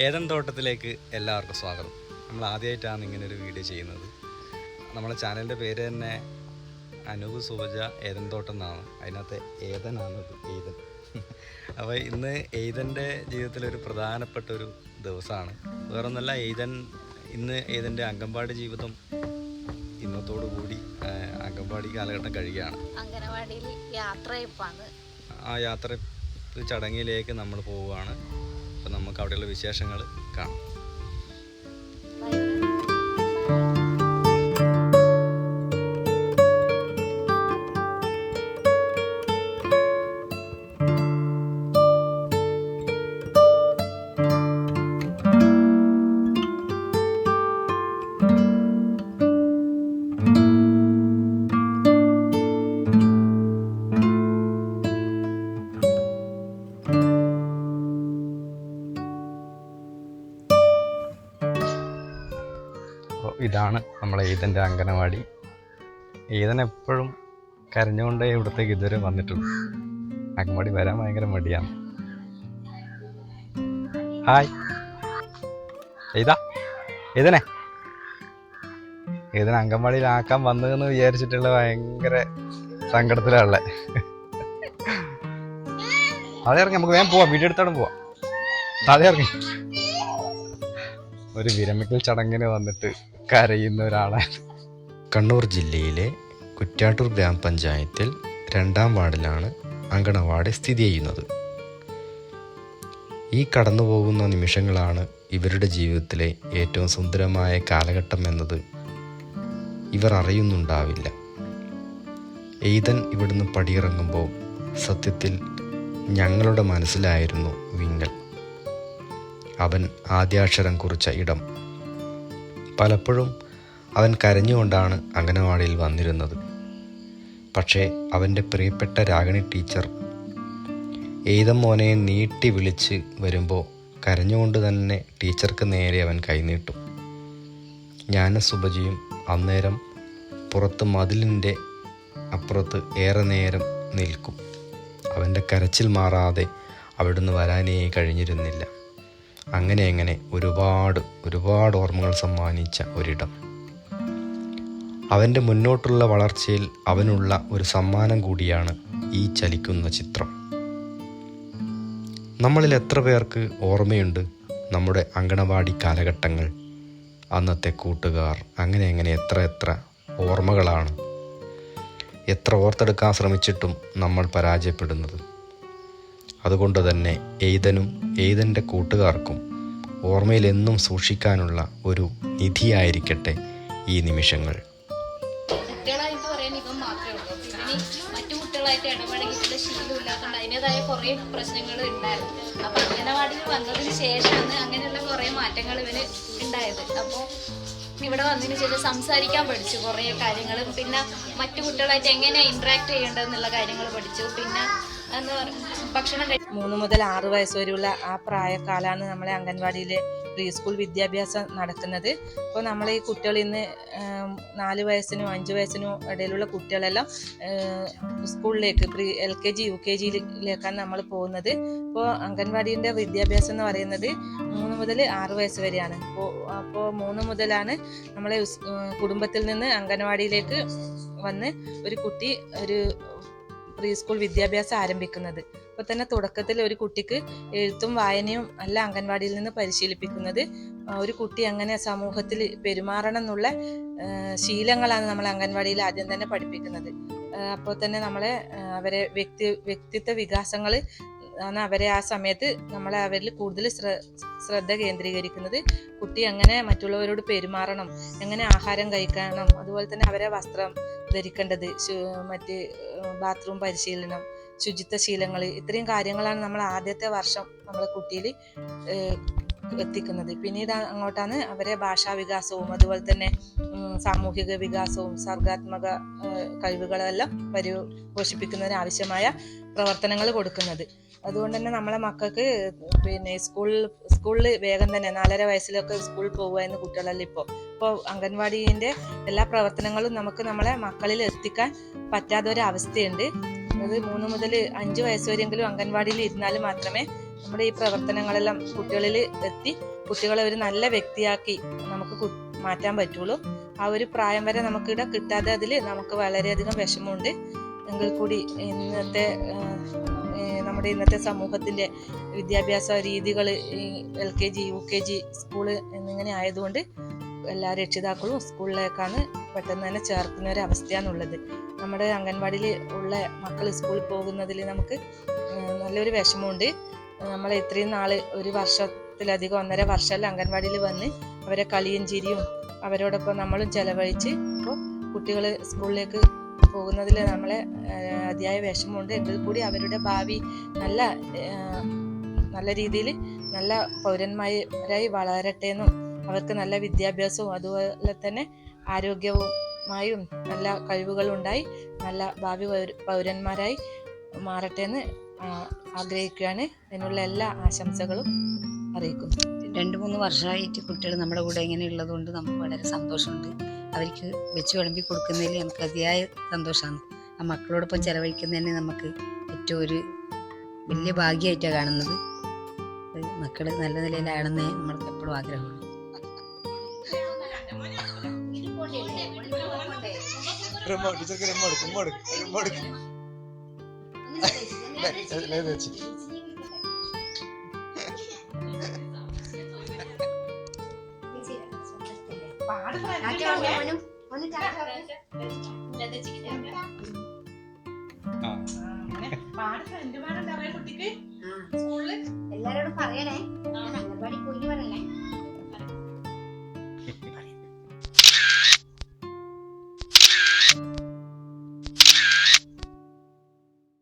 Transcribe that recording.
Eden തോട്ടത്തിലേക്ക് എല്ലാവർക്കും സ്വാഗതം. നമ്മൾ ആദ്യമായിട്ടാണ് ഇങ്ങനൊരു വീഡിയോ ചെയ്യുന്നത്. നമ്മളെ ചാനലിൻ്റെ പേര് തന്നെ അനൂപ് സുബജ ഏദൻ തോട്ടം എന്നാണ്. അതിനകത്ത് ഏദനാണത്, ഏദൻ. അപ്പോൾ ഇന്ന് ഏദൻ്റെ ജീവിതത്തിലൊരു പ്രധാനപ്പെട്ട ഒരു ദിവസമാണ്. വേറൊന്നല്ല, ഇന്ന് ഏദൻ്റെ അംഗൻവാടി ജീവിതം ഇന്നത്തോടു കൂടി അംഗൻവാടി കാലഘട്ടം കഴിയുകയാണ്. അംഗനവാടിയിൽ യാത്രയപ്പാണ്. ആ യാത്ര ചടങ്ങിലേക്ക് നമ്മൾ പോവുകയാണ്. അപ്പോൾ നമുക്ക് അവിടെയുള്ള വിശേഷങ്ങൾ കാണാം. ഇതാണ് നമ്മളെ ഈദൻ്റെ അംഗനവാടി. ഈദൻ എപ്പോഴും കരഞ്ഞുകൊണ്ടേ ഇവിടത്തേക്ക് ഇതുവരെ വന്നിട്ടുള്ളൂ. അംഗൻവാടി വരാൻ ഭയങ്കര മടിയാണ്. ഹായ് ഈദനെ അംഗൻവാടിയിലാക്കാൻ വന്നതെന്ന് വിചാരിച്ചിട്ടുള്ള ഭയങ്കര സങ്കടത്തിലാണുള്ളത്. അതെ ഇറങ്ങി, നമുക്ക് വേഗം പോവാം, വീഡിയോ എടുത്തോടെ പോവാം. അതെ ഇറങ്ങി. ഒരു വിരമിക്കൽ ചടങ്ങിന് വന്നിട്ട് കരയുന്ന ഒരാളാണ്. കണ്ണൂർ ജില്ലയിലെ കുറ്റ്യാട്ടൂർ ഗ്രാമപഞ്ചായത്തിൽ 2-ാം വാർഡിലാണ് അങ്കണവാടി സ്ഥിതി ചെയ്യുന്നത്. ഈ കടന്നു പോകുന്ന നിമിഷങ്ങളാണ് ഇവരുടെ ജീവിതത്തിലെ ഏറ്റവും സുന്ദരമായ കാലഘട്ടം എന്നത് ഇവർ അറിയുന്നുണ്ടാവില്ല. എയ്തൻ ഇവിടുന്ന് പടിയിറങ്ങുമ്പോൾ സത്യത്തിൽ ഞങ്ങളുടെ മനസ്സിലായിരുന്നു വിങ്ങൽ. അവൻ ആദ്യാക്ഷരം കുറിച്ച ഇടം. പലപ്പോഴും അവൻ കരഞ്ഞുകൊണ്ടാണ് അംഗനവാടിയിൽ വന്നിരുന്നത്. പക്ഷേ അവൻ്റെ പ്രിയപ്പെട്ട രാഗിണി ടീച്ചർ എയ്തൻ മോനെ നീട്ടി വിളിച്ച് വരുമ്പോൾ കരഞ്ഞുകൊണ്ട് തന്നെ ടീച്ചർക്ക് നേരെ അവൻ കൈനീട്ടും. ഞാനും സുബജിയും അന്നേരം പുറത്ത് മതിലിൻ്റെ അപ്പുറത്ത് ഏറെ നേരം നിൽക്കും. അവൻ്റെ കരച്ചിൽ മാറാതെ അവിടുന്ന് വരാനേ കഴിഞ്ഞിരുന്നില്ല. അങ്ങനെ ഒരുപാട് ഓർമ്മകൾ സമ്മാനിച്ച ഒരിടം. അവൻ്റെ മുന്നോട്ടുള്ള വളർച്ചയിൽ അവനുള്ള ഒരു സമ്മാനം കൂടിയാണ് ഈ ചലിക്കുന്ന ചിത്രം. നമ്മളിൽ എത്ര പേർക്ക് ഓർമ്മയുണ്ട് നമ്മുടെ അങ്കണവാടി കാലഘട്ടങ്ങൾ, അന്നത്തെ കൂട്ടുകാർ, അങ്ങനെ എത്ര ഓർമ്മകളാണ്. എത്ര ഓർത്തെടുക്കാൻ ശ്രമിച്ചിട്ടും നമ്മൾ പരാജയപ്പെടുന്നത്. അതുകൊണ്ട് തന്നെ എയ്തൻ്റെ കൂട്ടുകാർക്കും ഓർമ്മയിൽ എന്നും സൂക്ഷിക്കാനുള്ള ഒരു നിധിയായിരിക്കട്ടെ ഈ നിമിഷങ്ങൾ. കുട്ടികളായിട്ട് പറയാൻ ഇവൻ മാത്രമേ ഉള്ളൂ. ഇവന് മറ്റു കുട്ടികളായിട്ട് ഇടപഴകിയിട്ടുള്ള ശീലമില്ലാത്തതുകൊണ്ട് അതിൻ്റെതായ കുറേ പ്രശ്നങ്ങൾ ഉണ്ടായിരുന്നു. അപ്പം അംഗനവാടിയിൽ വന്നതിന് ശേഷമാണ് അങ്ങനെയുള്ള കുറേ മാറ്റങ്ങൾ ഇവന് ഉണ്ടായത്. അപ്പോൾ ഇവിടെ വന്നതിന് ശേഷം സംസാരിക്കാൻ പഠിച്ചു കുറേ കാര്യങ്ങൾ. പിന്നെ മറ്റു കുട്ടികളായിട്ട് എങ്ങനെ ഇൻട്രാക്ട് ചെയ്യേണ്ടതെന്നുള്ള കാര്യങ്ങൾ പഠിച്ചു. പിന്നെ എന്ന് ഭക്ഷണം 3 മുതൽ 6 വയസ്സ് വരെയുള്ള ആ പ്രായക്കാലമാണ് നമ്മളെ അംഗൻവാടിയിലെ പ്രീ സ്കൂൾ വിദ്യാഭ്യാസം നടക്കുന്നത്. അപ്പോൾ നമ്മളെ ഈ കുട്ടികൾ ഇന്ന് 4 വയസ്സിനും 5 വയസ്സിനും ഇടയിലുള്ള കുട്ടികളെല്ലാം സ്കൂളിലേക്ക് LKG UKGയിലേക്കാണ് നമ്മൾ പോകുന്നത്. അപ്പോൾ അംഗൻവാടിൻ്റെ വിദ്യാഭ്യാസം എന്ന് പറയുന്നത് 3 മുതൽ 6 വയസ്സ് വരെയാണ്. അപ്പോൾ 3 മുതലാണ് നമ്മളെ കുടുംബത്തിൽ നിന്ന് അംഗൻവാടിയിലേക്ക് വന്ന് ഒരു കുട്ടി ഒരു പ്രീ സ്കൂൾ വിദ്യാഭ്യാസം ആരംഭിക്കുന്നത്. അപ്പോൾ തന്നെ തുടക്കത്തിൽ ഒരു കുട്ടിക്ക് എഴുത്തും വായനയും അല്ല അംഗൻവാടിയിൽ നിന്ന് പരിശീലിപ്പിക്കുന്നത്. ഒരു കുട്ടി എങ്ങനെ സമൂഹത്തിൽ പെരുമാറണം എന്നുള്ള ശീലങ്ങളാണ് നമ്മൾ അംഗൻവാടിയിൽ ആദ്യം തന്നെ പഠിപ്പിക്കുന്നത്. അപ്പോൾ തന്നെ നമ്മളെ അവരെ വ്യക്തിത്വ വികാസങ്ങൾ ആണ് അവരെ ആ സമയത്ത് നമ്മളെ അവരിൽ കൂടുതൽ ശ്രദ്ധ കേന്ദ്രീകരിക്കുന്നത്. കുട്ടി എങ്ങനെ മറ്റുള്ളവരോട് പെരുമാറണം, എങ്ങനെ ആഹാരം കഴിക്കണം, അതുപോലെ തന്നെ അവരെ വസ്ത്രം ധരിക്കേണ്ടത്, മറ്റ് ബാത്റൂം പരിശീലനം, ശുചിത്വ ശീലങ്ങൾ, ഇത്രയും കാര്യങ്ങളാണ് നമ്മൾ ആദ്യത്തെ വർഷം നമ്മളെ കുട്ടിയിൽ എത്തിക്കുന്നത്. പിന്നീട് അങ്ങോട്ടാണ് അവരെ ഭാഷാ വികാസവും അതുപോലെ തന്നെ സാമൂഹിക വികാസവും സർഗാത്മക കഴിവുകളെല്ലാം പരിപോഷിപ്പിക്കുന്നതിന് ആവശ്യമായ പ്രവർത്തനങ്ങൾ കൊടുക്കുന്നത്. അതുകൊണ്ട് തന്നെ നമ്മളെ മക്കൾക്ക് പിന്നെ സ്കൂളിൽ വേഗം തന്നെ 4.5 വയസ്സിലൊക്കെ സ്കൂളിൽ പോകുക എന്ന കുട്ടികളല്ല ഇപ്പോൾ അംഗൻവാടിൻ്റെ എല്ലാ പ്രവർത്തനങ്ങളും നമുക്ക് നമ്മളെ മക്കളിൽ എത്തിക്കാൻ പറ്റാത്ത ഒരു അവസ്ഥയുണ്ട്. അത് 3 മുതൽ 5 വയസ്സ് വരെയെങ്കിലും അംഗൻവാടിയിൽ ഇരുന്നാൽ മാത്രമേ നമ്മുടെ ഈ പ്രവർത്തനങ്ങളെല്ലാം കുട്ടികളിൽ എത്തി കുട്ടികളെ ഒരു നല്ല വ്യക്തിയാക്കി നമുക്ക് മാറ്റാൻ പറ്റുള്ളൂ. ആ ഒരു പ്രായം വരെ നമുക്കിവിടെ കിട്ടാതെ അതിൽ നമുക്ക് വളരെയധികം വിഷമമുണ്ട്. എങ്കിൽ കൂടി നമ്മുടെ ഇന്നത്തെ സമൂഹത്തിൻ്റെ വിദ്യാഭ്യാസ രീതികൾ LKG UKG സ്കൂള് എന്നിങ്ങനെ ആയതുകൊണ്ട് എല്ലാ രക്ഷിതാക്കളും സ്കൂളിലേക്കാണ് പെട്ടെന്ന് തന്നെ ചേർക്കുന്ന ഒരു അവസ്ഥയാണുള്ളത്. നമ്മുടെ അംഗൻവാടിയിൽ ഉള്ള മക്കൾ സ്കൂളിൽ പോകുന്നതിൽ നമുക്ക് നല്ലൊരു വിഷമമുണ്ട്. നമ്മൾ ഇത്രയും നാൾ ഒരു വർഷത്തിലധികം 1.5 വർഷമല്ല അംഗൻവാടിയിൽ വന്ന് അവരെ കളിയും ചിരിയും അവരോടൊപ്പം നമ്മളും ചെലവഴിച്ച് ഇപ്പോൾ കുട്ടികൾ സ്കൂളിലേക്ക് പോകുന്നതിൽ നമ്മളെ അതിയായ വിഷമമുണ്ട്. എങ്കിൽ കൂടി അവരുടെ ഭാവി നല്ല രീതിയിൽ നല്ല പൗരന്മാരായി വളരട്ടെ എന്നും അവർക്ക് നല്ല വിദ്യാഭ്യാസവും അതുപോലെ തന്നെ ആരോഗ്യവുമായും നല്ല കഴിവുകളുണ്ടായി നല്ല ഭാവി പൗരന്മാരായി മാറട്ടെ എന്ന് ആഗ്രഹിക്കുകയാണ്. അതിനുള്ള എല്ലാ ആശംസകളും അറിയിക്കുന്നു. 2-3 വർഷമായിട്ട് കുട്ടികൾ നമ്മുടെ കൂടെ ഇങ്ങനെ ഉള്ളതുകൊണ്ട് നമുക്ക് വളരെ സന്തോഷമുണ്ട്. അവർക്ക് വെച്ച് വിളമ്പി കൊടുക്കുന്നതിൽ നമുക്ക് അതിയായ സന്തോഷമാണ്. ആ മക്കളോടൊപ്പം ചെലവഴിക്കുന്നതന്നെ നമുക്ക് ഏറ്റവും ഒരു വലിയ ഭാഗ്യമായിട്ടാണ് കാണുന്നത്. മക്കൾ നല്ല നിലയിലാണെന്നേ നമ്മൾക്ക് എപ്പോഴും ആഗ്രഹമുള്ളൂ. എല്ലാരോടും പറയണേ, ഞാൻ അംഗൻവാടി പോയി